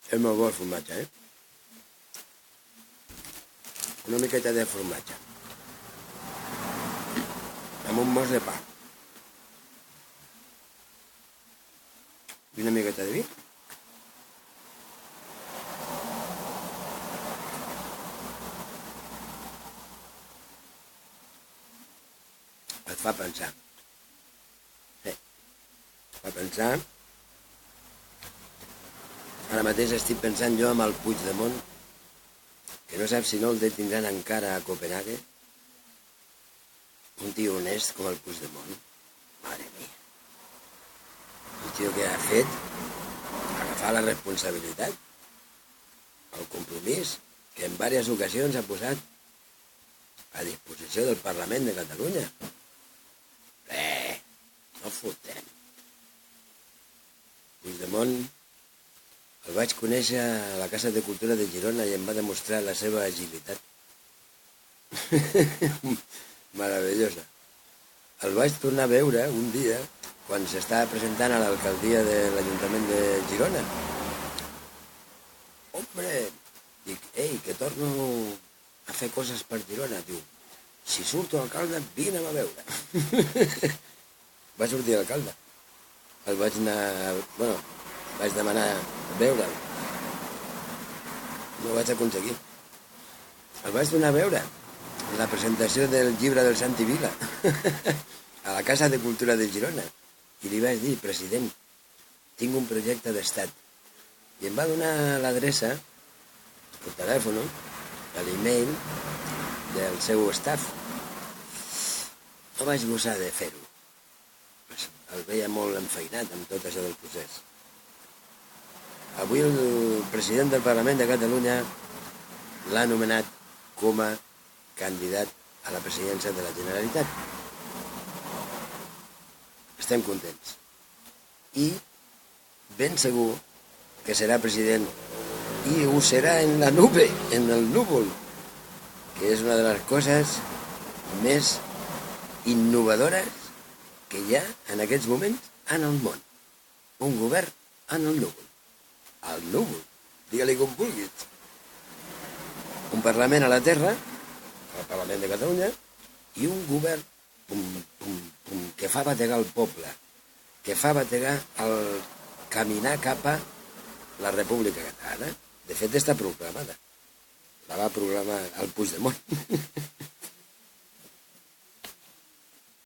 És molt bo el formatge, Una miqueta de formatge. Amb un mos de pa. I una miqueta de vi. Et fa pensar. Fa pensar. Ara mateix estic pensant jo amb el Puigdemont, que no sap si no el detindran encara a Copenhague. Un tio honest com el Puigdemont. Mare mia. Un tio que ha fet agafar la responsabilitat, el compromís, que en diverses ocasions ha posat a disposició del Parlament de Catalunya. No fotem. Puigdemont el vaig conèixer a la Casa de Cultura de Girona i em va demostrar la seva agilitat. Meravellosa. El vaig tornar a veure un dia quan s'estava presentant a l'alcaldia de l'Ajuntament de Girona. Hombre, dic, que torno a fer coses per Girona. Diu, si surto alcalde, vine'm a veure. Va sortir l'alcalde. El vaig anar... vaig demanar veure'l. No ho vaig aconseguir. El vaig donar a veure la presentació del llibre del Santi Vila a la Casa de Cultura de Girona. I li vaig dir, president, tinc un projecte d'estat. I em va donar l'adreça, el telèfon, l'email del seu staff. No vaig gosar de fer-ho. El veia molt enfeinat amb tot això del procés. Avui el president del Parlament de Catalunya l'ha nomenat com a candidat a la presidència de la Generalitat. Estem contents. I ben segur que serà president i ho serà en la nube, en el núvol, que és una de les coses més innovadores que hi ha en aquests moments en el món. Un govern en el núvol. El núvol, digue-li com vulguis. Un parlament a la terra, el Parlament de Catalunya, i un govern que fa bategar el poble, que fa bategar el caminar cap a la República Catalana. De fet, està proclamada. La va proclamar el Puigdemont.